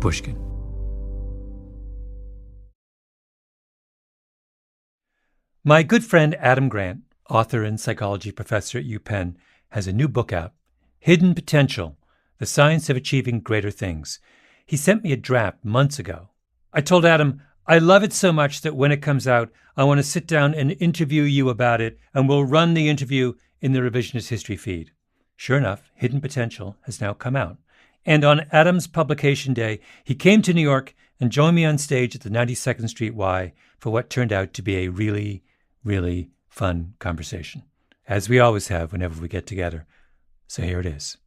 Pushkin. My good friend Adam Grant, author and psychology professor at UPenn, has a new book out, Hidden Potential, The Science of Achieving Greater Things. He sent me a draft months ago. I told Adam, I love it so much that when it comes out, I want to sit down and interview you about it, and we'll run the interview in the Revisionist History feed. Sure enough, Hidden Potential has now come out. And on Adam's publication day, he came to New York and joined me on stage at the 92nd Street Y for what turned out to be a really, really fun conversation, as we always have whenever we get together. So here it is.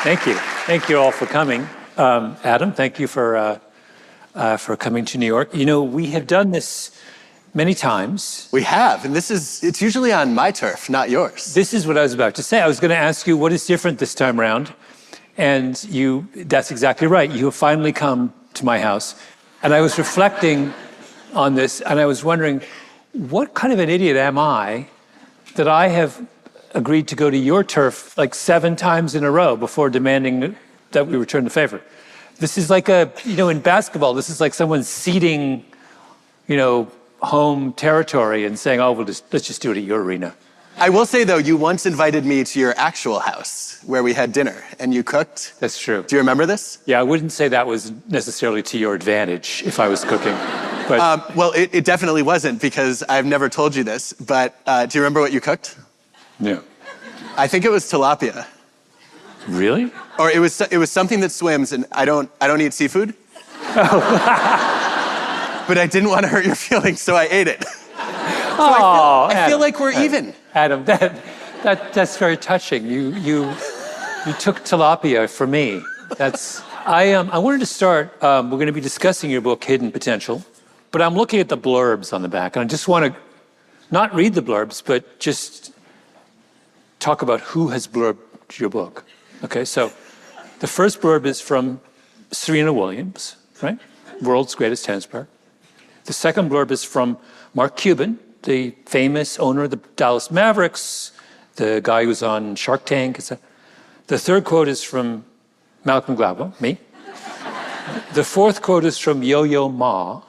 Thank you. Thank you all for coming. Adam, thank you for coming to New York. You know, we have done this many times. We have, and it's usually on my turf, not yours. This is what I was about to say. I was going to ask you what is different this time around, and that's exactly right. You have finally come to my house, and I was reflecting on this, and I was wondering, what kind of an idiot am I that I have agreed to go to your turf like 7 times in a row before demanding that we return the favor? This is like in basketball, this is like someone ceding, home territory and saying, oh, let's just do it at your arena. I will say, though, you once invited me to your actual house where we had dinner and you cooked. That's true. Do you remember this? Yeah, I wouldn't say that was necessarily to your advantage if I was cooking. But well, it definitely wasn't, because I've never told you this, but do you remember what you cooked? No. I think it was tilapia. Really? Or it was something that swims, and I don't eat seafood. Oh. But I didn't want to hurt your feelings, so I ate it. I feel like we're even. Adam, that's very touching. You took tilapia for me. I wanted to start. We're going to be discussing your book, Hidden Potential, but I'm looking at the blurbs on the back, and I just want to not read the blurbs, but just talk about who has blurbed your book. Okay, so the first blurb is from Serena Williams, right? World's greatest tennis player. The second blurb is from Mark Cuban, the famous owner of the Dallas Mavericks, the guy who was on Shark Tank. The third quote is from Malcolm Gladwell, me. The fourth quote is from Yo-Yo Ma,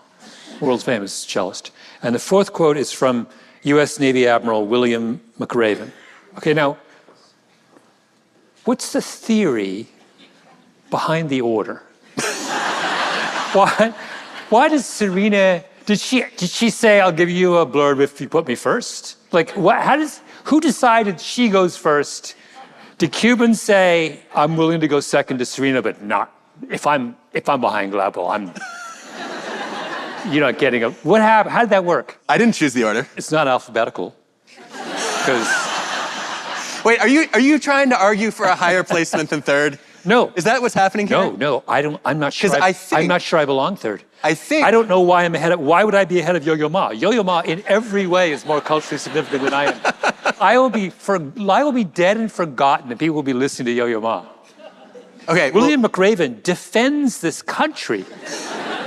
world's famous cellist. And the fourth quote is from U.S. Navy Admiral William McRaven. Okay, now, what's the theory behind the order? Why does Serena... Did she say, I'll give you a blurb if you put me first? Like, who decided she goes first? Did Cuban say, I'm willing to go second to Serena, but not, if I'm behind Gladwell, you're not getting what happened? How did that work? I didn't choose the order. It's not alphabetical. Wait, are you trying to argue for a higher placement than third? No. Is that what's happening here? No, I'm not sure. I'm not sure I belong third. I don't know why I'm ahead of. Why would I be ahead of Yo-Yo Ma? Yo-Yo Ma, in every way, is more culturally significant than I am. I will be dead and forgotten, and people will be listening to Yo-Yo Ma. Okay. William McRaven defends this country,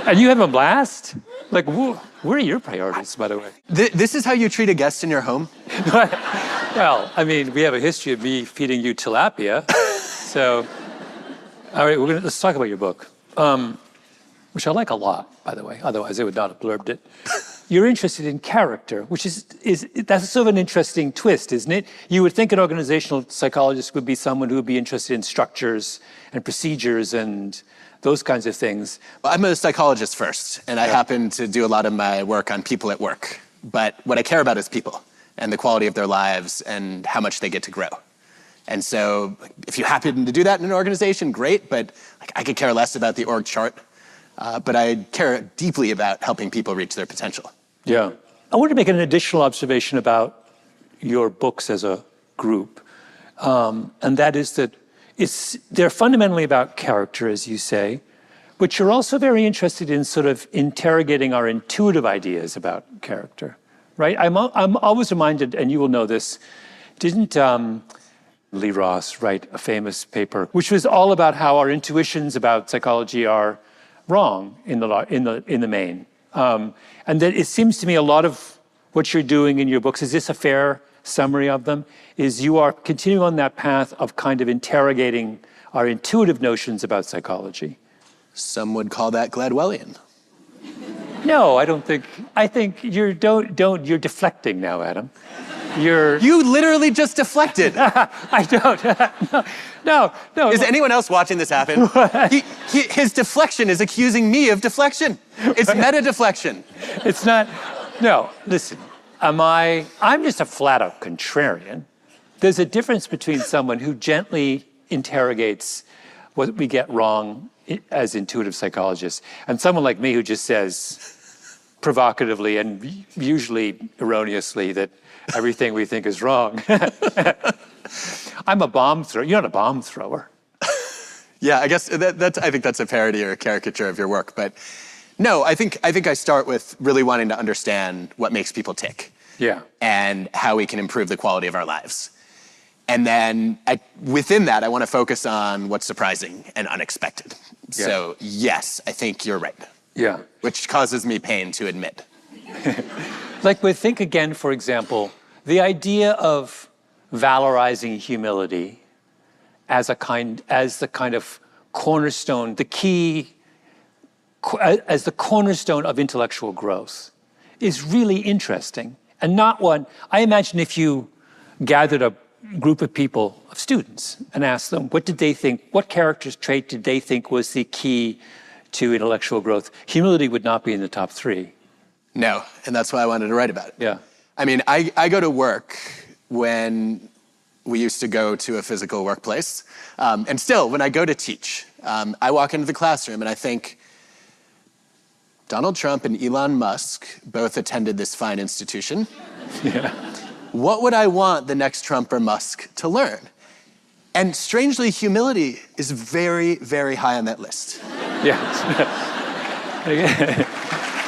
and you have a blast. Like, where are your priorities, by the way? This is how you treat a guest in your home? Well, I mean, we have a history of me feeding you tilapia, so. All right, let's talk about your book, which I like a lot, by the way. Otherwise, I would not have blurbed it. You're interested in character, which that's sort of an interesting twist, isn't it? You would think an organizational psychologist would be someone who would be interested in structures and procedures and those kinds of things. Well, I'm a psychologist first, and I happen to do a lot of my work on people at work. But what I care about is people and the quality of their lives and how much they get to grow. And so if you happen to do that in an organization, great, but I could care less about the org chart. But I care deeply about helping people reach their potential. Yeah. I want to make an additional observation about your books as a group. And that is that they're fundamentally about character, as you say, but you're also very interested in sort of interrogating our intuitive ideas about character, right? I'm always reminded, and you will know this, didn't Lee Ross write a famous paper, which was all about how our intuitions about psychology are wrong in the main, and that it seems to me a lot of what you're doing in your books, is this a fair summary of them, is you are continuing on that path of kind of interrogating our intuitive notions about psychology. Some would call that Gladwellian. No, I don't think. I think you're deflecting now, Adam. You literally just deflected. I don't. No. Is anyone else watching this happen? His deflection is accusing me of deflection. It's meta deflection. It's not. No, listen. I'm just a flat-out contrarian. There's a difference between someone who gently interrogates what we get wrong as intuitive psychologists and someone like me who just says provocatively and usually erroneously that everything we think is wrong. I'm a bomb thrower. You're not a bomb thrower. Yeah, I guess I think that's a parody or a caricature of your work. But no, I think I start with really wanting to understand what makes people tick. Yeah. And how we can improve the quality of our lives. And then within that, I want to focus on what's surprising and unexpected. Yeah. So yes, I think you're right. Yeah. Which causes me pain to admit. Like with Think Again, for example, the idea of valorizing humility as the kind of cornerstone, as the cornerstone of intellectual growth is really interesting. And not one, I imagine if you gathered a group of people, of students, and asked them, what did they think, what character trait did they think was the key to intellectual growth? Humility would not be in the top 3. No, and that's why I wanted to write about it. Yeah. I mean, I go to work when we used to go to a physical workplace. And still, when I go to teach, I walk into the classroom and I think, Donald Trump and Elon Musk both attended this fine institution. Yeah. What would I want the next Trump or Musk to learn? And strangely, humility is very, very high on that list. Yeah.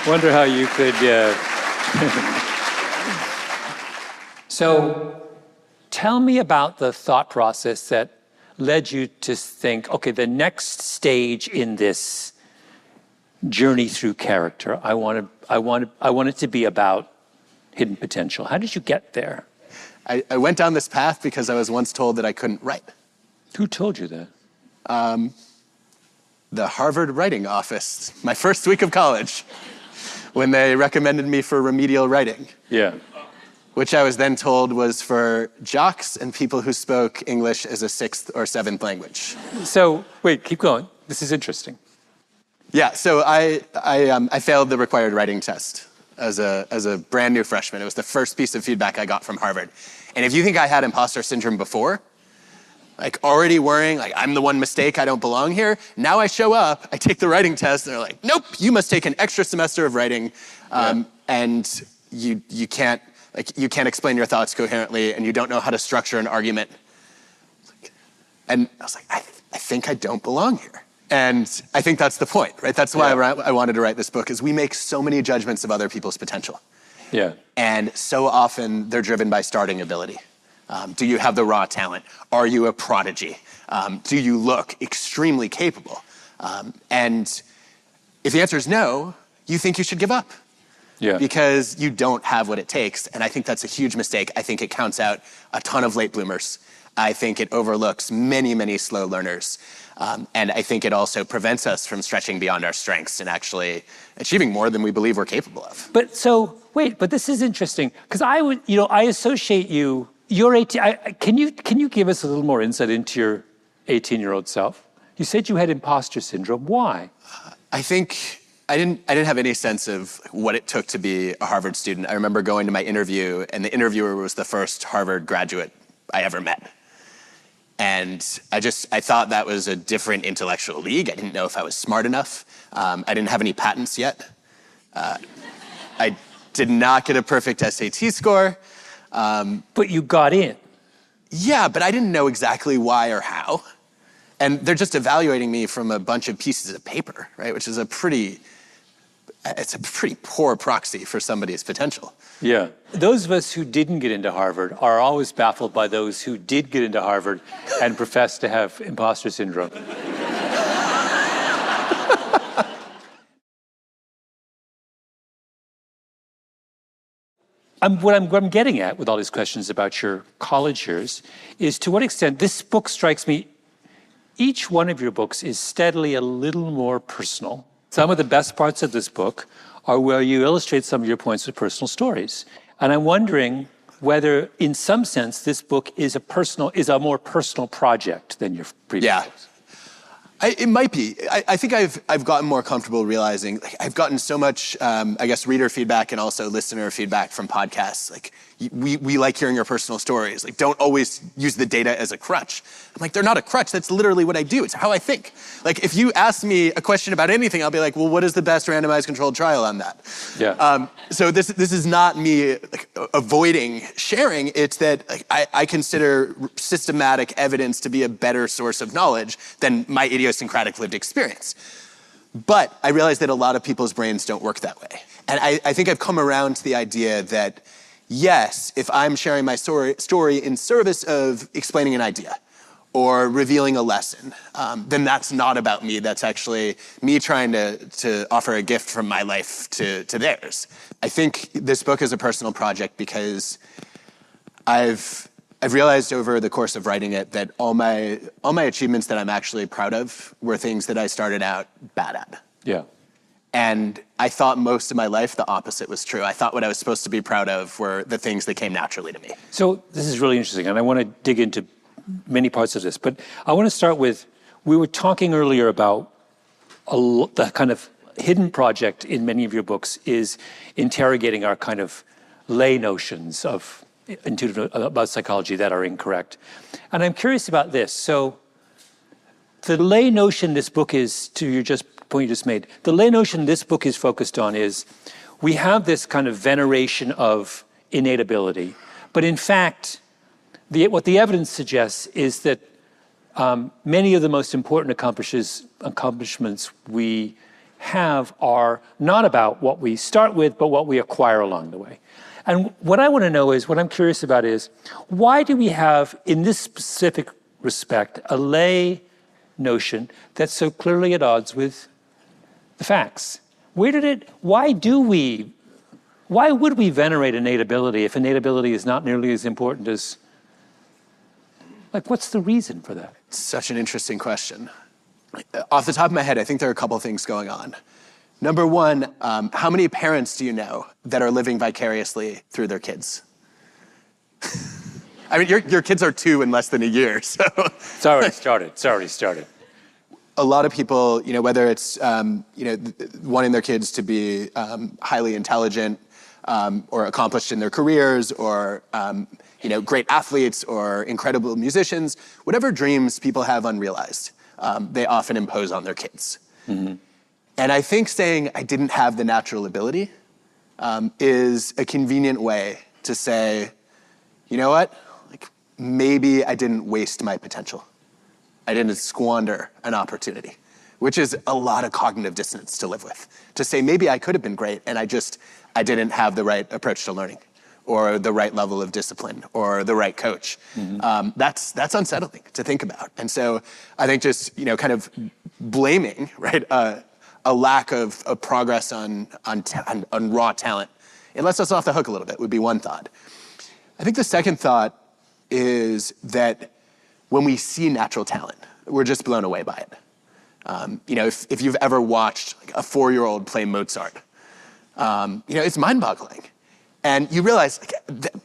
Wonder how you could. So, tell me about the thought process that led you to think, okay, the next stage in this journey through character, I want it to be about hidden potential. How did you get there? I went down this path because I was once told that I couldn't write. Who told you that? The Harvard writing office, my first week of college, when they recommended me for remedial writing. Yeah. Which I was then told was for jocks and people who spoke English as a 6th or 7th language. So, wait, keep going. This is interesting. Yeah, so I failed the required writing test as a brand new freshman. It was the first piece of feedback I got from Harvard. And if you think I had imposter syndrome before, like already worrying, like I'm the one mistake, I don't belong here. Now I show up, I take the writing test, and they're like, nope, you must take an extra semester of writing, and you can't explain your thoughts coherently, and you don't know how to structure an argument. And I was like, I think I don't belong here. And I think that's the point, right? That's why I wanted to write this book, is we make so many judgments of other people's potential. Yeah. And so often they're driven by starting ability. Do you have the raw talent? Are you a prodigy? Do you look extremely capable? And if the answer is no, you think you should give up. Yeah. Because you don't have what it takes. And I think that's a huge mistake. I think it counts out a ton of late bloomers. I think it overlooks many, many slow learners. And I think it also prevents us from stretching beyond our strengths and actually achieving more than we believe we're capable of. But so, wait, but this is interesting. Because I associate you, you're 18, can you give us a little more insight into your 18-year-old self? You said you had imposter syndrome. Why? I think I didn't have any sense of what it took to be a Harvard student. I remember going to my interview, and the interviewer was the first Harvard graduate I ever met. And I thought that was a different intellectual league. I didn't know if I was smart enough. I didn't have any patents yet. I did not get a perfect SAT score. But you got in. Yeah, but I didn't know exactly why or how. And they're just evaluating me from a bunch of pieces of paper, right? Which is a pretty poor proxy for somebody's potential. Yeah. Those of us who didn't get into Harvard are always baffled by those who did get into Harvard and profess to have imposter syndrome. what I'm getting at with all these questions about your college years is to what extent this book strikes me, each one of your books is steadily a little more personal. Some of the best parts of this book are where you illustrate some of your points with personal stories. And I'm wondering whether, in some sense, this book is a more personal project than your previous books. It might be. I think I've gotten more comfortable realizing, like, I've gotten so much, I guess, reader feedback and also listener feedback from podcasts. Like, we like hearing your personal stories. Like, don't always use the data as a crutch. I'm like, they're not a crutch. That's literally what I do. It's how I think. Like, if you ask me a question about anything, I'll be like, well, what is the best randomized controlled trial on that? Yeah. So this is not me like, avoiding sharing. It's that like, I consider systematic evidence to be a better source of knowledge than my idiosyncratic lived experience. But I realize that a lot of people's brains don't work that way. And I think I've come around to the idea that, yes, if I'm sharing my story in service of explaining an idea or revealing a lesson, then that's not about me. That's actually me trying to offer a gift from my life to theirs. I think this book is a personal project because I've realized over the course of writing it that all my achievements that I'm actually proud of were things that I started out bad at. Yeah. And I thought most of my life the opposite was true. I thought what I was supposed to be proud of were the things that came naturally to me. So this is really interesting, and I want to dig into many parts of this. But I want to start with, we were talking earlier about the kind of hidden project in many of your books is interrogating our kind of lay notions of intuitive about psychology that are incorrect. And I'm curious about this. So the lay notion this book is, to your point you just made, the lay notion this book is focused on is we have this kind of veneration of innate ability, but in fact, what the evidence suggests is that many of the most important accomplishments we have are not about what we start with, but what we acquire along the way. And what I want to know is, what I'm curious about is, why do we have, in this specific respect, a lay notion that's so clearly at odds with the facts? Why would we venerate innate ability if innate ability is not nearly as important as, like, what's the reason for that? It's such an interesting question. Off the top of my head, I think there are a couple things going on. Number one, how many parents do you know that are living vicariously through their kids? I mean, your kids are 2 in less than a year, so. It's already started. A lot of people, whether it's, wanting their kids to be highly intelligent or accomplished in their careers or, great athletes or incredible musicians, whatever dreams people have unrealized, they often impose on their kids. Mm-hmm. And I think saying I didn't have the natural ability is a convenient way to say, you know what, like, maybe I didn't waste my potential. I didn't squander an opportunity, which is a lot of cognitive dissonance to live with. To say maybe I could have been great and I didn't have the right approach to learning or the right level of discipline or the right coach. Mm-hmm. That's unsettling to think about. And so I think just, kind of blaming, right, a lack of progress on raw talent, it lets us off the hook a little bit, would be one thought. I think the second thought is that when we see natural talent, we're just blown away by it. If you've ever watched like a 4-year-old play Mozart, it's mind-boggling. And you realize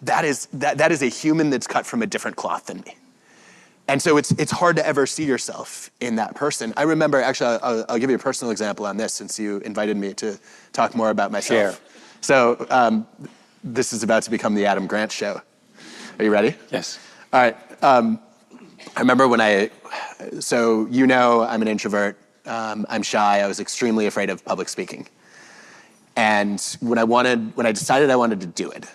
that is a human that's cut from a different cloth than me. And so it's hard to ever see yourself in that person. I remember, actually, I'll give you a personal example on this since you invited me to talk more about myself. Share. So this is about to become the Adam Grant show. Are you ready? Yes. All right. I remember when I'm an introvert. I'm shy. I was extremely afraid of public speaking. And when I decided I wanted to do it,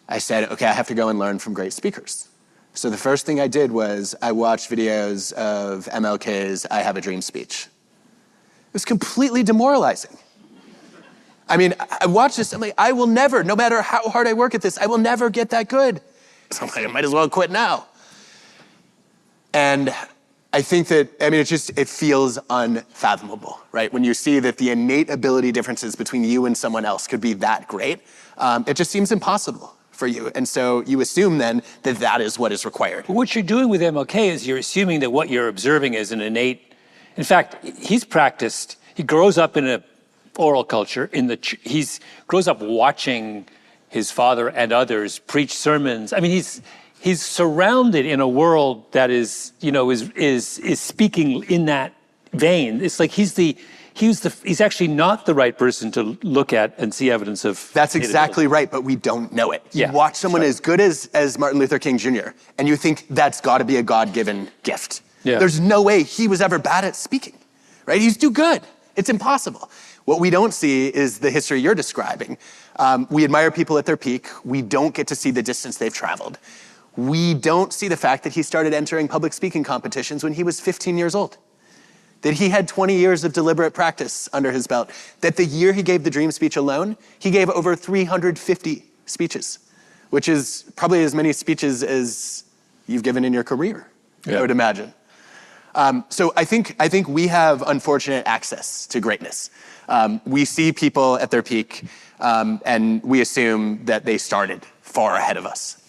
I said, okay, I have to go and learn from great speakers. So the first thing I did was I watched videos of MLK's I Have a Dream speech. It was completely demoralizing. I mean, I watched this, I'm like, I will never, no matter how hard I work at this, I will never get that good. So I'm like, I might as well quit now. And I think that, it feels unfathomable, right? When you see that the innate ability differences between you and someone else could be that great, it just seems impossible for you. And so you assume then that that is what is required. But what you're doing with MLK is you're assuming that what you're observing is an innate, in fact, he grows up in an oral culture, grows up watching his father and others preach sermons. I mean, he's surrounded in a world that is speaking in that vein. It's like he's actually not the right person to look at and see evidence of. That's exactly right, but we don't know it. Yeah, you watch someone as good as Martin Luther King Jr., and you think that's got to be a God-given gift. Yeah. There's no way he was ever bad at speaking, right? He's too good. It's impossible. What we don't see is the history you're describing. We admire people at their peak. We don't get to see the distance they've traveled. We don't see the fact that he started entering public speaking competitions when he was 15 years old. That he had 20 years of deliberate practice under his belt. That the year he gave the Dream speech alone, he gave over 350 speeches, which is probably as many speeches as you've given in your career, I would imagine. So I think we have unfortunate access to greatness. We see people at their peak, and we assume that they started far ahead of us.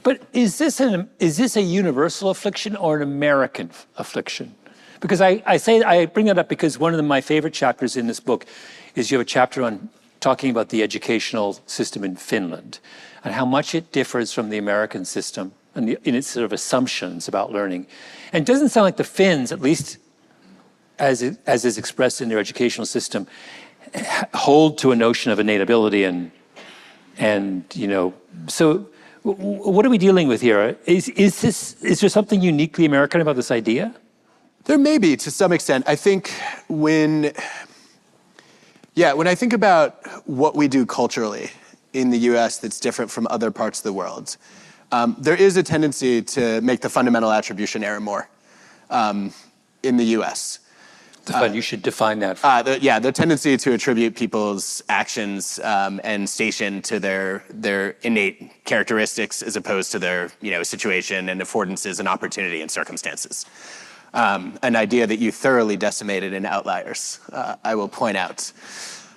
But is this a universal affliction or an American affliction? Because I bring that up because one of my favorite chapters in this book is you have a chapter on talking about the educational system in Finland and how much it differs from the American system and in its sort of assumptions about learning. And it doesn't sound like the Finns, at least as is expressed in their educational system, hold to a notion of innate ability so what are we dealing with here? Is there something uniquely American about this idea? There may be, to some extent. I think when I think about what we do culturally in the US that's different from other parts of the world, there is a tendency to make the fundamental attribution error more in the US. You should define that. The tendency to attribute people's actions and station to their innate characteristics as opposed to their situation and affordances and opportunity and circumstances. An idea that you thoroughly decimated in Outliers, I will point out.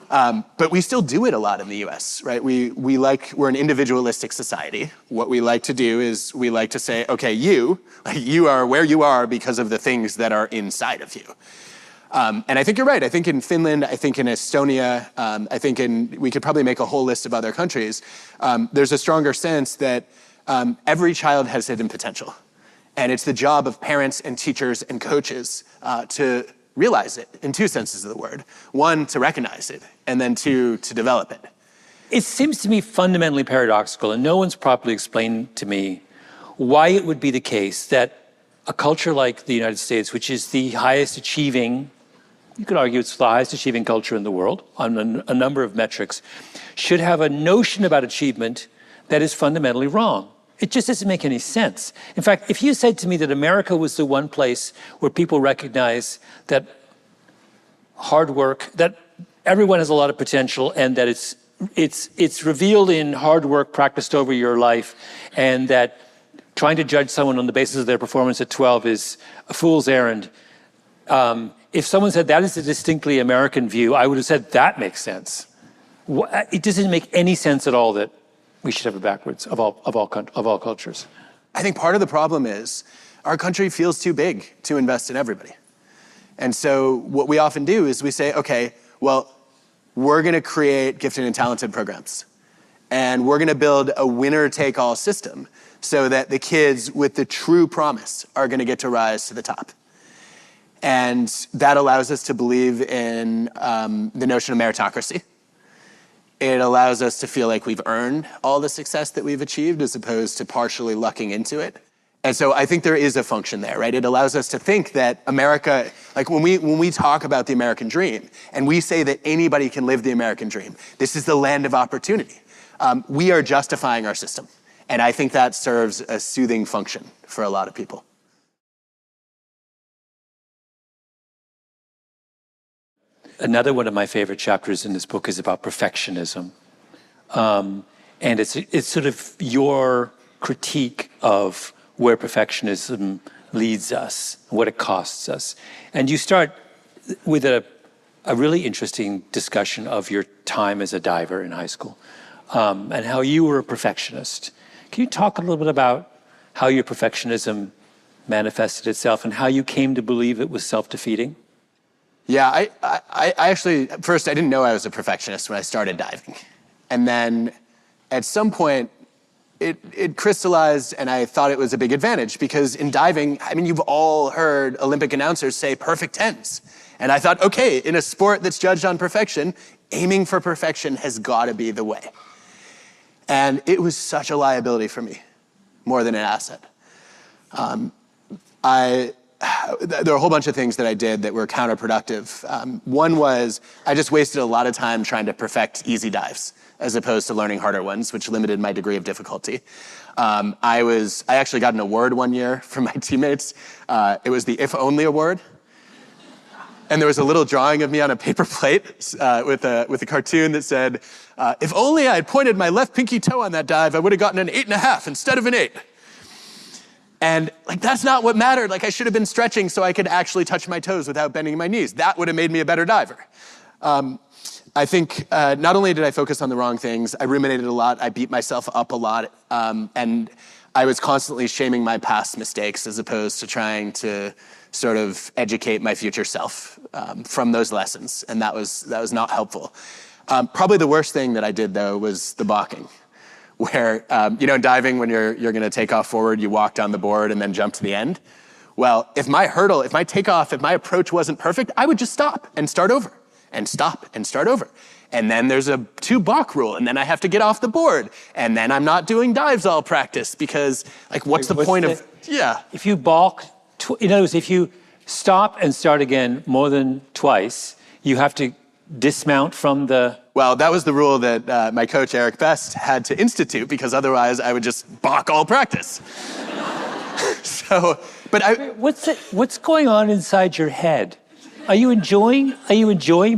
But we still do it a lot in the US, right? We're an individualistic society. What we like to do is we like to say, okay, you are where you are because of the things that are inside of you. And I think you're right. I think in Finland, I think in Estonia, we could probably make a whole list of other countries. There's a stronger sense that every child has hidden potential. And it's the job of parents and teachers and coaches to realize it in two senses of the word. One, to recognize it, and then two, to develop it. It seems to me fundamentally paradoxical, and no one's properly explained to me why it would be the case that a culture like the United States, which is the highest achieving, you could argue it's the highest achieving culture in the world on a number of metrics, should have a notion about achievement that is fundamentally wrong. It just doesn't make any sense. In fact, if you said to me that America was the one place where people recognize that hard work, that everyone has a lot of potential and that it's revealed in hard work practiced over your life, and that trying to judge someone on the basis of their performance at 12 is a fool's errand. If someone said that is a distinctly American view, I would have said that makes sense. It doesn't make any sense at all that we should have it backwards of all cultures. I think part of the problem is our country feels too big to invest in everybody. And so what we often do is we say, okay, well, we're going to create gifted and talented programs. And we're going to build a winner-take-all system so that the kids with the true promise are going to get to rise to the top. And that allows us to believe in the notion of meritocracy. It allows us to feel like we've earned all the success that we've achieved as opposed to partially lucking into it. And so I think there is a function there, right? It allows us to think that America, like when we talk about the American dream and we say that anybody can live the American dream, this is the land of opportunity. We are justifying our system. And I think that serves a soothing function for a lot of people. Another one of my favorite chapters in this book is about perfectionism. And it's sort of your critique of where perfectionism leads us, what it costs us. And you start with a really interesting discussion of your time as a diver in high school. and how you were a perfectionist. Can you talk a little bit about how your perfectionism manifested itself and how you came to believe it was self-defeating? Yeah, I actually, at first I didn't know I was a perfectionist when I started diving. And then at some point, it crystallized, and I thought it was a big advantage because in diving, I mean, you've all heard Olympic announcers say perfect 10s. And I thought, okay, in a sport that's judged on perfection, aiming for perfection has got to be the way. And it was such a liability for me, more than an asset. There were a whole bunch of things that I did that were counterproductive. One was I just wasted a lot of time trying to perfect easy dives as opposed to learning harder ones, which limited my degree of difficulty. I actually got an award one year from my teammates. It was the If Only Award. And there was a little drawing of me on a paper plate with a cartoon that said, if only I had pointed my left pinky toe on that dive, I would have gotten an 8.5 instead of an 8. And like, that's not what mattered. Like, I should have been stretching so I could actually touch my toes without bending my knees. That would have made me a better diver. I think not only did I focus on the wrong things, I ruminated a lot, I beat myself up a lot, and I was constantly shaming my past mistakes as opposed to trying to sort of educate my future self from those lessons, and that was not helpful. Probably the worst thing that I did, though, was the balking, where, in diving, when you're going to take off forward, you walk down the board and then jump to the end. Well, if my takeoff, if my approach wasn't perfect, I would just stop and start over, and stop and start over. And then there's a 2 balk rule, and then I have to get off the board, and then I'm not doing dives all practice because, like, what's the point of, yeah. If you balk, in other words, if you stop and start again more than twice, you have to dismount from the... Well, that was the rule that my coach, Eric Best, had to institute because otherwise I would just balk all practice. What's going on inside your head? Are you enjoying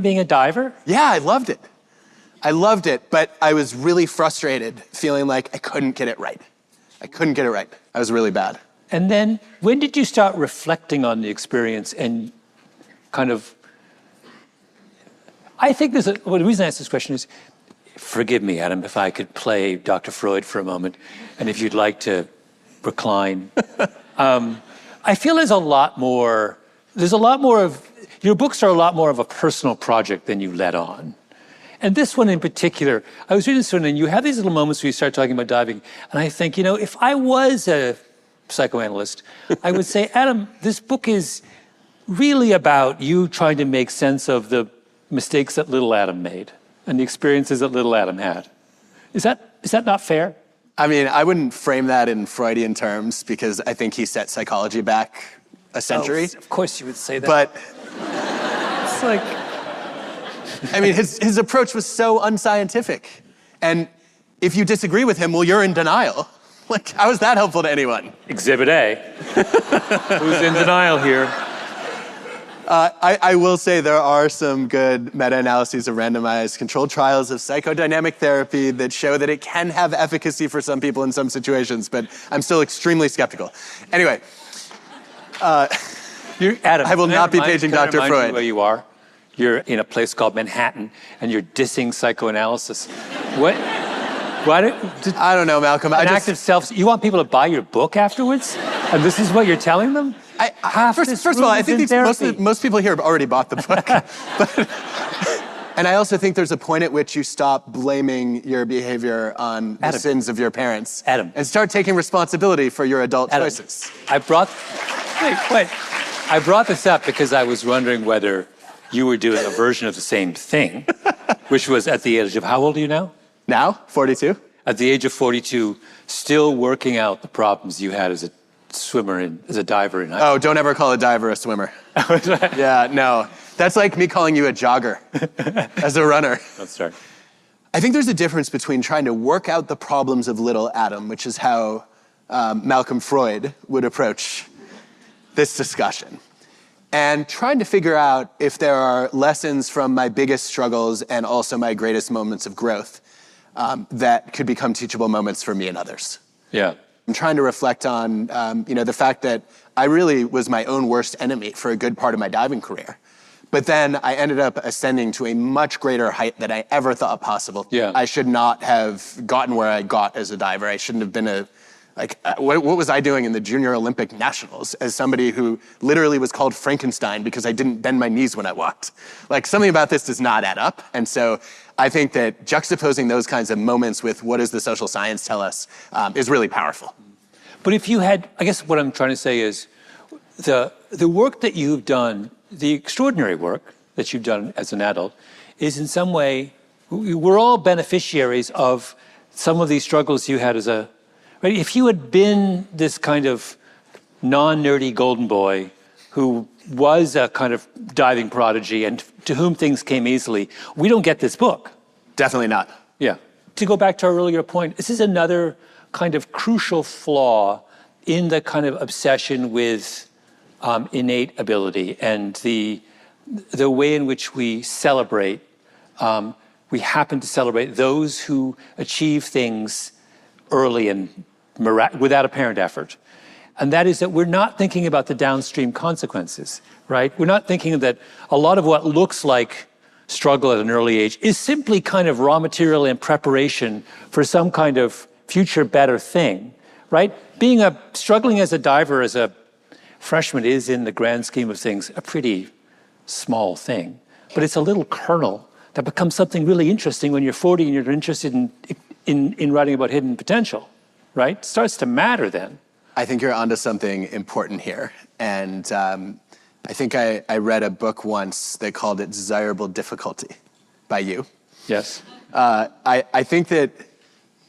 being a diver? Yeah, I loved it, but I was really frustrated, feeling like I couldn't get it right. I was really bad. And then when did you start reflecting on the experience and kind of... I think the reason I ask this question is, forgive me, Adam, if I could play Dr. Freud for a moment, and if you'd like to recline. I feel there's a lot more of, your books are a lot more of a personal project than you let on. And this one in particular, I was reading this one, and you have these little moments where you start talking about diving, and I think, if I was a psychoanalyst, I would say, Adam, this book is really about you trying to make sense of the mistakes that little Adam made and the experiences that little Adam had. Is that not fair? I mean, I wouldn't frame that in Freudian terms because I think he set psychology back a century. Oh, of course you would say that. But it's like... I mean, his approach was so unscientific. And if you disagree with him, well, you're in denial. Like, how is that helpful to anyone? Exhibit A. Who's in denial here? I will say there are some good meta-analyses of randomized controlled trials of psychodynamic therapy that show that it can have efficacy for some people in some situations, but I'm still extremely skeptical. Anyway, Adam, I will not be paging Dr. Freud. You where you are? You're in a place called Manhattan, and you're dissing psychoanalysis. What? I don't know, Malcolm. Active self. You want people to buy your book afterwards, and this is what you're telling them? First of all, I think most people here have already bought the book. And I also think there's a point at which you stop blaming your behavior on the sins of your parents. Adam. And start taking responsibility for your adult choices. I brought this up because I was wondering whether you were doing a version of the same thing, which was at the age of, how old are you now? Now, 42. At the age of 42, still working out the problems you had as a swimmer as a diver in high school. Oh, don't ever call a diver a swimmer. Yeah, no. That's like me calling you a jogger as a runner. Let's start. I think there's a difference between trying to work out the problems of little Adam, which is how Malcolm Freud would approach this discussion, and trying to figure out if there are lessons from my biggest struggles and also my greatest moments of growth that could become teachable moments for me and others. Yeah. I'm trying to reflect on, the fact that I really was my own worst enemy for a good part of my diving career. But then I ended up ascending to a much greater height than I ever thought possible. Yeah. I should not have gotten where I got as a diver. I shouldn't have been what was I doing in the Junior Olympic Nationals as somebody who literally was called Frankenstein because I didn't bend my knees when I walked? Like, something about this does not add up. And so I think that juxtaposing those kinds of moments with what does the social science tell us is really powerful. But if you had, I guess what I'm trying to say is the work that you've done, the extraordinary work that you've done as an adult, is in some way, we're all beneficiaries of some of these struggles you had as a, right? If you had been this kind of non-nerdy golden boy who was a kind of diving prodigy and to whom things came easily, we don't get this book. Definitely not. Yeah. To go back to our earlier point, this is another kind of crucial flaw in the kind of obsession with innate ability and the way in which we celebrate. We happen to celebrate those who achieve things early and without apparent effort. And that is that we're not thinking about the downstream consequences, right? We're not thinking that a lot of what looks like struggle at an early age is simply kind of raw material in preparation for some kind of future better thing, right? Struggling as a diver as a freshman is, in the grand scheme of things, a pretty small thing. But it's a little kernel that becomes something really interesting when you're 40 and you're interested in writing about hidden potential, right? It starts to matter then. I think you're onto something important here. And I think I read a book once that called it Desirable Difficulty by you. Yes. I think that,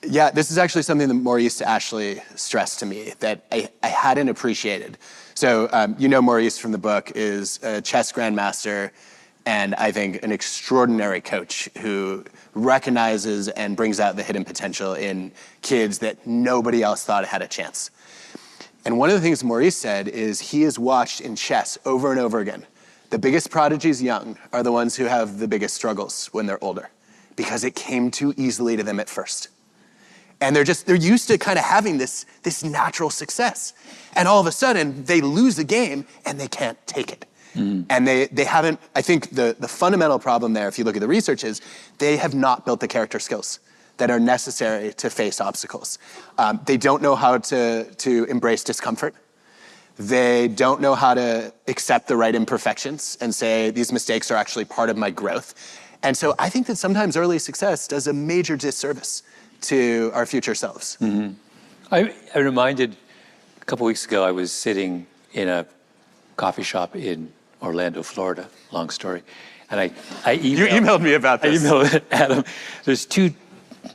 yeah, this is actually something that Maurice Ashley stressed to me that I hadn't appreciated. So Maurice from the book is a chess grandmaster and I think an extraordinary coach who recognizes and brings out the hidden potential in kids that nobody else thought had a chance. And one of the things Maurice said is he has watched in chess over and over again, the biggest prodigies young are the ones who have the biggest struggles when they're older because it came too easily to them at first. And they're used to kind of having this natural success. And all of a sudden they lose the game and they can't take it. And they haven't, I think the fundamental problem there, if you look at the research, is they have not built the character skills that are necessary to face obstacles. They don't know how to embrace discomfort. They don't know how to accept the right imperfections and say, these mistakes are actually part of my growth. And so I think that sometimes early success does a major disservice to our future selves. Mm-hmm. I reminded, a couple weeks ago, I was sitting in a coffee shop in Orlando, Florida, long story. And I emailed... You emailed me about this. I emailed Adam. There's two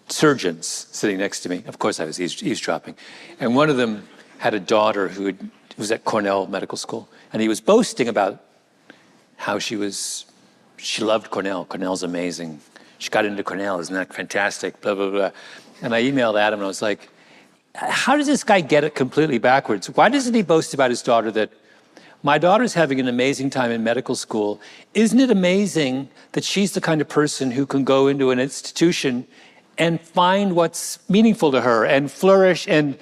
surgeons sitting next to me. Of course, I was eavesdropping. And one of them had a daughter who was at Cornell Medical School. And he was boasting about how she loved Cornell. Cornell's amazing. She got into Cornell, isn't that fantastic? Blah, blah, blah. And I emailed Adam and I was like, how does this guy get it completely backwards? Why doesn't he boast about his daughter that, my daughter's having an amazing time in medical school. Isn't it amazing that she's the kind of person who can go into an institution and find what's meaningful to her and flourish? And,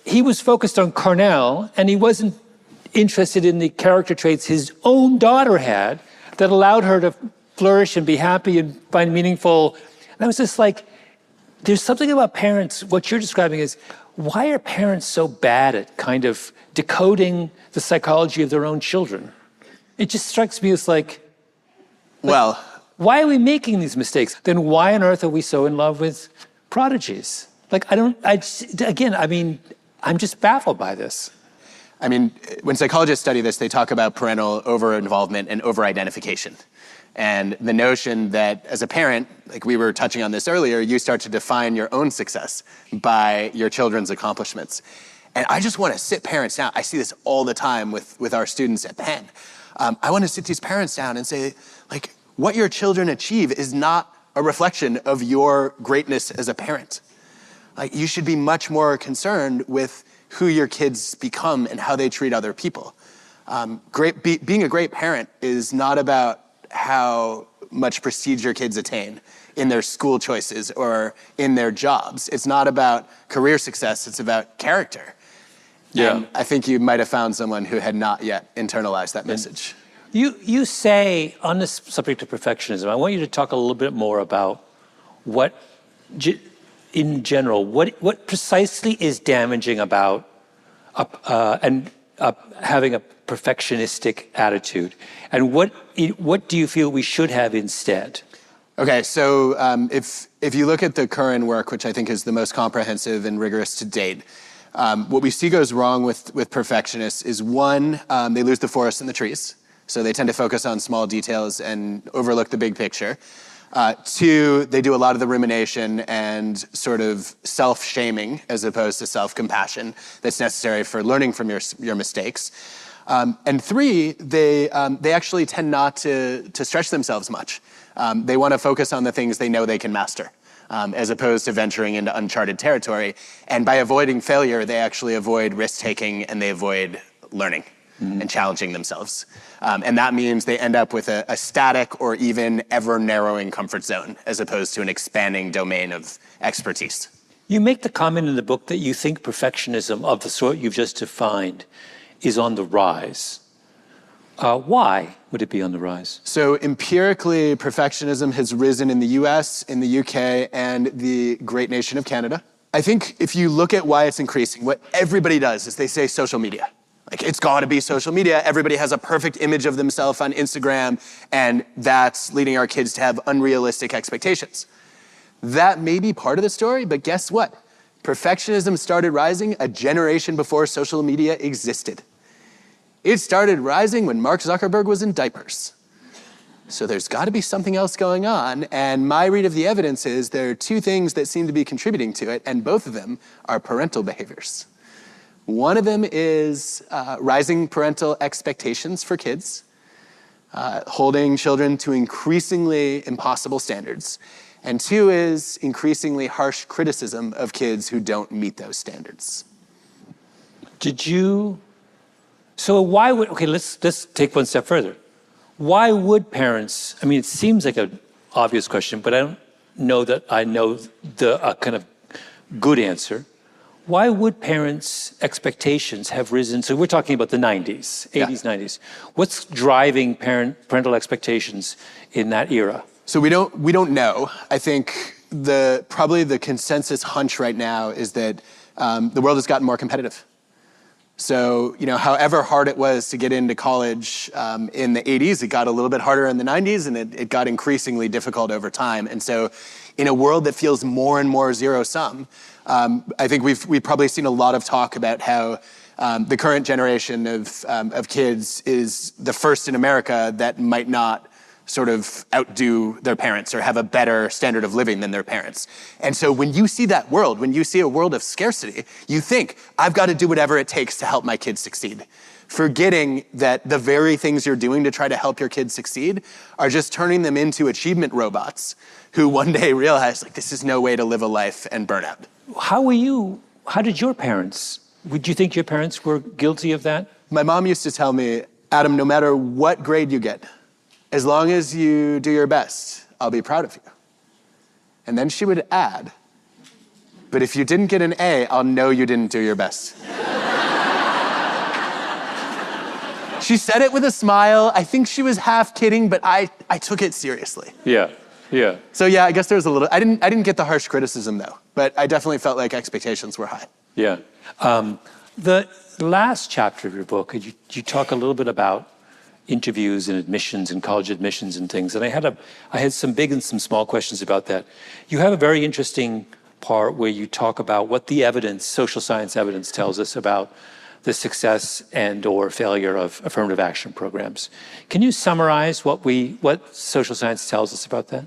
he was focused on Cornell and he wasn't interested in the character traits his own daughter had that allowed her to flourish and be happy and find meaningful. And I was just like, there's something about parents, what you're describing is, why are parents so bad at kind of decoding the psychology of their own children? It just strikes me as like, well, why are we making these mistakes? Then why on earth are we so in love with prodigies? I'm just baffled by this. I mean, when psychologists study this, they talk about parental over-involvement and over-identification. And the notion that as a parent, like we were touching on this earlier, you start to define your own success by your children's accomplishments. And I just want to sit parents down. I see this all the time with our students at Penn. I want to sit these parents down and say, like, what your children achieve is not a reflection of your greatness as a parent. Like, you should be much more concerned with who your kids become and how they treat other people. Being a great parent is not about how much prestige your kids attain in their school choices or in their jobs. It's not about career success, it's about character. Yeah. And I think you might have found someone who had not yet internalized that message. You say on this subject of perfectionism, I want you to talk a little bit more about what, in general, what precisely is damaging about having a perfectionistic attitude, and what do you feel we should have instead? Okay, so if you look at the current work, which I think is the most comprehensive and rigorous to date, what we see goes wrong with perfectionists is one, they lose the forest and the trees. So they tend to focus on small details and overlook the big picture. Two, they do a lot of the rumination and sort of self-shaming as opposed to self-compassion that's necessary for learning from your mistakes. And three, they actually tend not to stretch themselves much. They want to focus on the things they know they can master, as opposed to venturing into uncharted territory. And by avoiding failure, they actually avoid risk-taking and they avoid learning and challenging themselves. And that means they end up with a static or even ever-narrowing comfort zone, as opposed to an expanding domain of expertise. You make the comment in the book that you think perfectionism of the sort you've just defined is on the rise. Why would it be on the rise? So empirically, perfectionism has risen in the US, in the UK, and the great nation of Canada. I think if you look at why it's increasing, what everybody does is they say social media. Like, it's got to be social media. Everybody has a perfect image of themselves on Instagram, and that's leading our kids to have unrealistic expectations. That may be part of the story, but guess what? Perfectionism started rising a generation before social media existed. It started rising when Mark Zuckerberg was in diapers. So there's got to be something else going on, and my read of the evidence is there are two things that seem to be contributing to it, and both of them are parental behaviors. One of them is rising parental expectations for kids, holding children to increasingly impossible standards. And two is increasingly harsh criticism of kids who don't meet those standards. So why would, okay, let's take one step further. Why would parents, I mean, it seems like an obvious question, but I don't know that I know the kind of good answer. Why would parents' expectations have risen? So we're talking about the 90s, 80s, 90s. What's driving parental expectations in that era? So we don't know. I think probably the consensus hunch right now is that the world has gotten more competitive. So, however hard it was to get into college in the 80s, it got a little bit harder in the 90s, and it got increasingly difficult over time. And so in a world that feels more and more zero-sum, I think we've probably seen a lot of talk about how the current generation of kids is the first in America that might not sort of outdo their parents or have a better standard of living than their parents. And so when you see that world, when you see a world of scarcity, you think, I've got to do whatever it takes to help my kids succeed, forgetting that the very things you're doing to try to help your kids succeed are just turning them into achievement robots who one day realize, like, this is no way to live a life and burn out. How did your parents, would you think your parents were guilty of that? My mom used to tell me, Adam, no matter what grade you get, as long as you do your best, I'll be proud of you. And then she would add, but if you didn't get an A, I'll know you didn't do your best. She said it with a smile. I think she was half kidding, but I took it seriously. Yeah. So yeah, I guess there was a little, I didn't get the harsh criticism though, but I definitely felt like expectations were high. Yeah. The last chapter of your book, you talk a little bit about interviews and admissions and college admissions and things. And I had some big and some small questions about that. You have a very interesting part where you talk about what the evidence, social science evidence, tells us about the success and or failure of affirmative action programs. Can you summarize what social science tells us about that?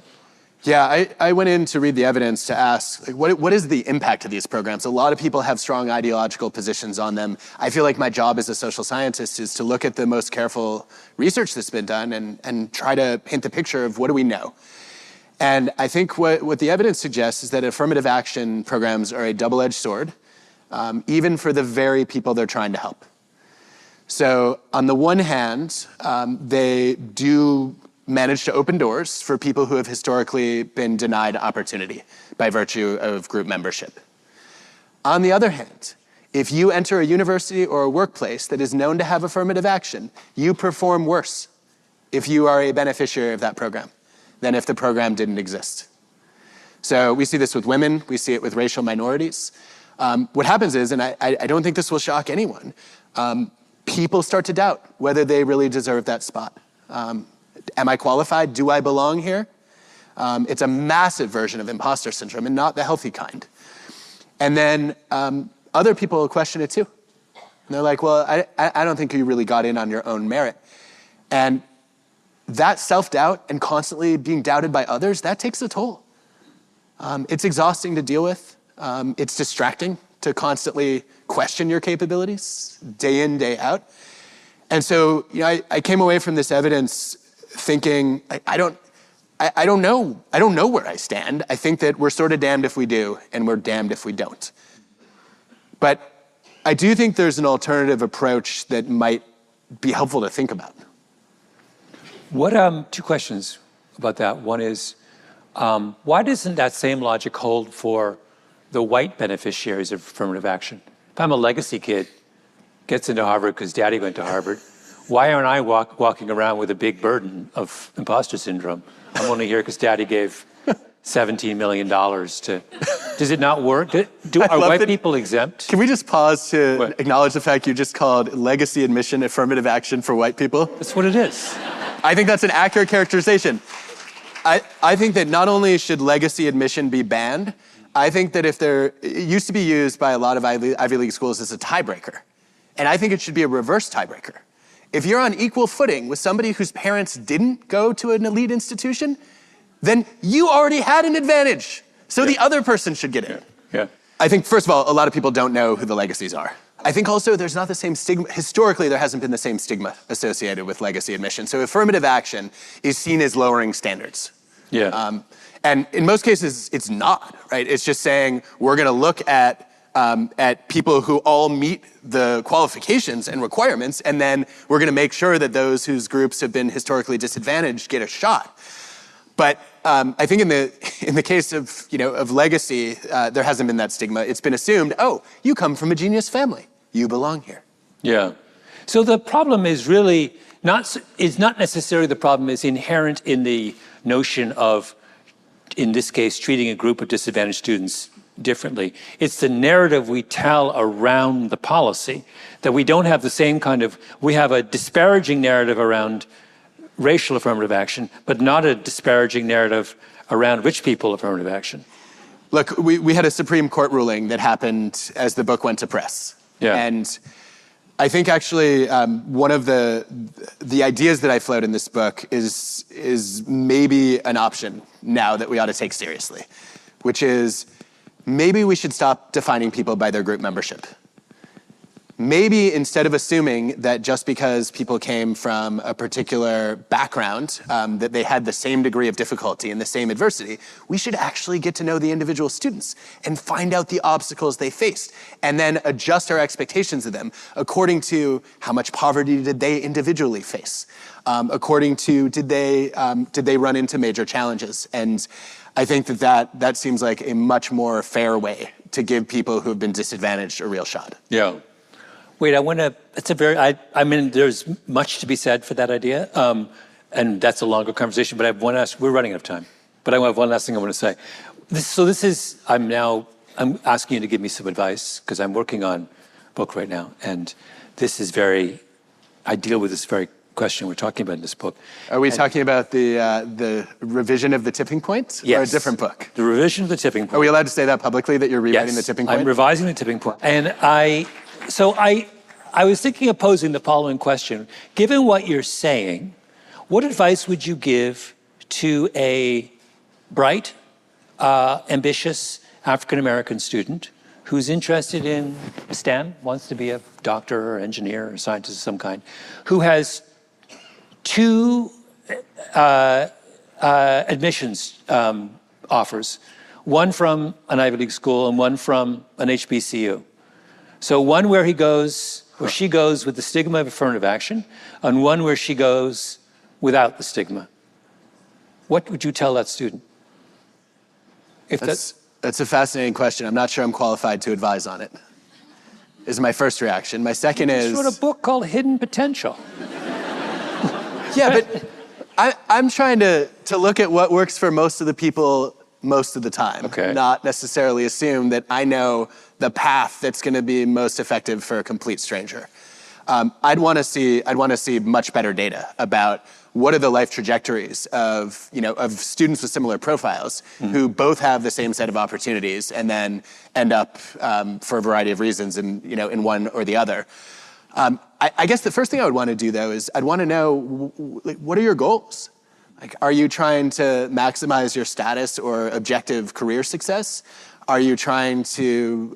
Yeah, I went in to read the evidence to ask, like, what is the impact of these programs? A lot of people have strong ideological positions on them. I feel like my job as a social scientist is to look at the most careful research that's been done and try to paint the picture of what do we know. And I think what the evidence suggests is that affirmative action programs are a double-edged sword, even for the very people they're trying to help. So on the one hand, they do manage to open doors for people who have historically been denied opportunity by virtue of group membership. On the other hand, if you enter a university or a workplace that is known to have affirmative action, you perform worse if you are a beneficiary of that program than if the program didn't exist. So we see this with women, we see it with racial minorities. What happens is, and I don't think this will shock anyone, people start to doubt whether they really deserve that spot. Am I qualified? Do I belong here? It's a massive version of imposter syndrome and not the healthy kind. And then other people will question it too. And they're like, well, I don't think you really got in on your own merit. And that self-doubt and constantly being doubted by others, that takes a toll. It's exhausting to deal with. It's distracting to constantly question your capabilities day in, day out. And so, I came away from this evidence thinking, I don't know where I stand. I think that we're sort of damned if we do, and we're damned if we don't. But I do think there's an alternative approach that might be helpful to think about. Two questions about that. One is, why doesn't that same logic hold for the white beneficiaries of affirmative action? If I'm a legacy kid, gets into Harvard because daddy went to Harvard, why aren't I walking around with a big burden of imposter syndrome? I'm only here because daddy gave $17 million to... Does it not work? Are white people exempt? Can we just pause to acknowledge the fact you just called legacy admission affirmative action for white people? That's what it is. I think that's an accurate characterization. I think that not only should legacy admission be banned, I think that it used to be used by a lot of Ivy League schools as a tiebreaker. And I think it should be a reverse tiebreaker. If you're on equal footing with somebody whose parents didn't go to an elite institution, then you already had an advantage. So the other person should get in. Yeah. I think, first of all, a lot of people don't know who the legacies are. I think also there's not the same stigma. Historically, there hasn't been the same stigma associated with legacy admission. So affirmative action is seen as lowering standards. Yeah. And in most cases, it's not, right? It's just saying we're going to look at people who all meet the qualifications and requirements, and then we're going to make sure that those whose groups have been historically disadvantaged get a shot. But I think in the case of legacy, there hasn't been that stigma. It's been assumed, oh, you come from a genius family, you belong here. Yeah. So the problem is really not necessarily the problem is inherent in the notion of, in this case, treating a group of disadvantaged students differently. It's the narrative we tell around the policy that we don't have the same we have a disparaging narrative around racial affirmative action, but not a disparaging narrative around rich people affirmative action. Look, we had a Supreme Court ruling that happened as the book went to press. Yeah. And I think actually one of the ideas that I float in this book is maybe an option now that we ought to take seriously, which is maybe we should stop defining people by their group membership. Maybe instead of assuming that just because people came from a particular background, that they had the same degree of difficulty and the same adversity, we should actually get to know the individual students and find out the obstacles they faced, and then adjust our expectations of them according to how much poverty did they individually face, according to did they run into major challenges. And I think that seems like a much more fair way to give people who have been disadvantaged a real shot. Yeah. Wait, there's much to be said for that idea, and that's a longer conversation, but I have one last, we're running out of time, but I have one last thing I want to say. I'm asking you to give me some advice, because I'm working on a book right now, and I deal with this very question we're talking about in this book. Are we talking about the revision of the tipping point? Yes. Or a different book? The revision of the tipping point. Are we allowed to say that publicly, that you're rewriting the tipping point? I'm revising the tipping point. And I was thinking of posing the following question. Given what you're saying, what advice would you give to a bright, ambitious African-American student who's interested in STEM, wants to be a doctor or engineer or scientist of some kind, who has two admissions offers, one from an Ivy League school and one from an HBCU? So one where he goes, or she goes with the stigma of affirmative action, and one where she goes without the stigma. What would you tell that student? That's a fascinating question. I'm not sure I'm qualified to advise on it, is my first reaction. My second is... You wrote a book called Hidden Potential. Yeah, but I'm trying to look at what works for most of the people most of the time. Okay. Not necessarily assume that I know the path that's going to be most effective for a complete stranger. I'd want to see much better data about what are the life trajectories of students with similar profiles who both have the same set of opportunities and then end up for a variety of reasons in one or the other. I guess the first thing I would want to do, though, is I'd want to know, what are your goals? Like, are you trying to maximize your status or objective career success? Are you trying to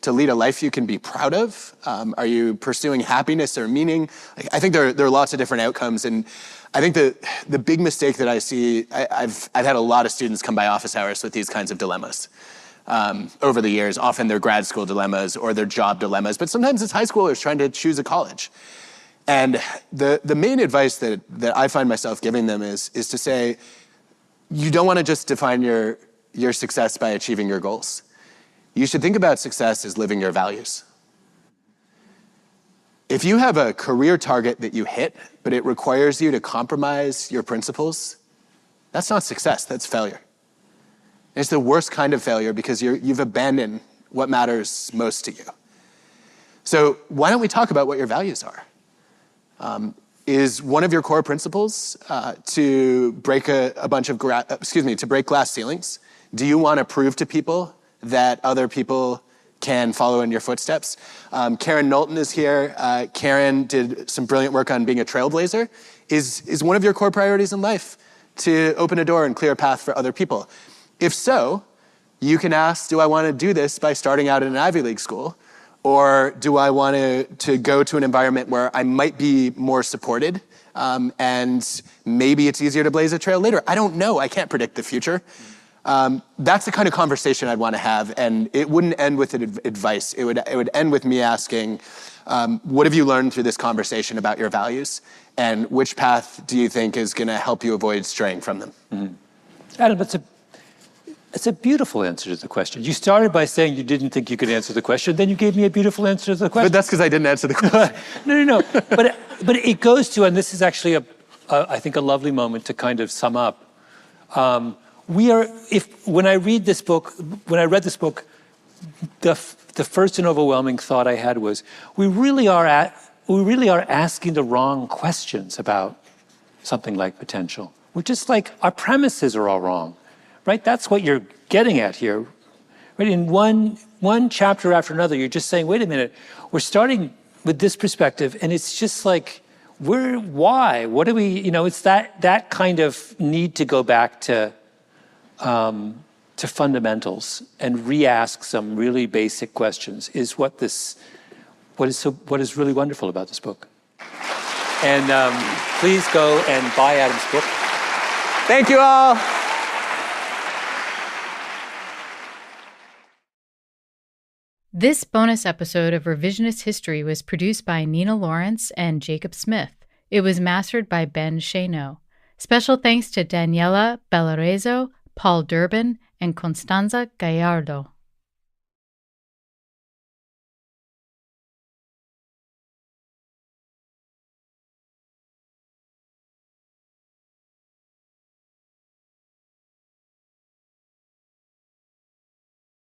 lead a life you can be proud of? Are you pursuing happiness or meaning? I think there are lots of different outcomes, and I think the big mistake that I see, I've had a lot of students come by office hours with these kinds of dilemmas over the years. Often they're grad school dilemmas or they're job dilemmas, but sometimes it's high schoolers trying to choose a college. And the main advice that I find myself giving them is to say, you don't want to just define your success by achieving your goals. You should think about success as living your values. If you have a career target that you hit, but it requires you to compromise your principles, that's not success, that's failure. And it's the worst kind of failure because you've abandoned what matters most to you. So why don't we talk about what your values are? Is one of your core principles to break to break glass ceilings? Do you want to prove to people that other people can follow in your footsteps? Karen Knowlton is here. Karen did some brilliant work on being a trailblazer. Is one of your core priorities in life to open a door and clear a path for other people? If so, you can ask, do I want to do this by starting out in an Ivy League school? Or do I want to go to an environment where I might be more supported and maybe it's easier to blaze a trail later? I don't know. I can't predict the future. That's the kind of conversation I'd want to have, and it wouldn't end with advice. It would end with me asking, what have you learned through this conversation about your values, and which path do you think is going to help you avoid straying from them? Mm-hmm. Adam, it's a beautiful answer to the question. You started by saying you didn't think you could answer the question, then you gave me a beautiful answer to the question. But that's because I didn't answer the question. No. But it goes to, and this is actually I think a lovely moment to kind of sum up. When I read this book, the first and overwhelming thought I had was, we really are asking the wrong questions about something like potential. We're just like, our premises are all wrong, right? That's what you're getting at here. Right? In one chapter after another, you're just saying, wait a minute, we're starting with this perspective, and it's just like, why? What do we, it's that kind of need to go back to fundamentals and re-ask some really basic questions is what is really wonderful about this book. And please go and buy Adam's book. Thank you all. This bonus episode of Revisionist History was produced by Nina Lawrence and Jacob Smith. It was mastered by Ben Shano. Special thanks to Daniela Bellarezo, Paul Durbin, and Constanza Gallardo.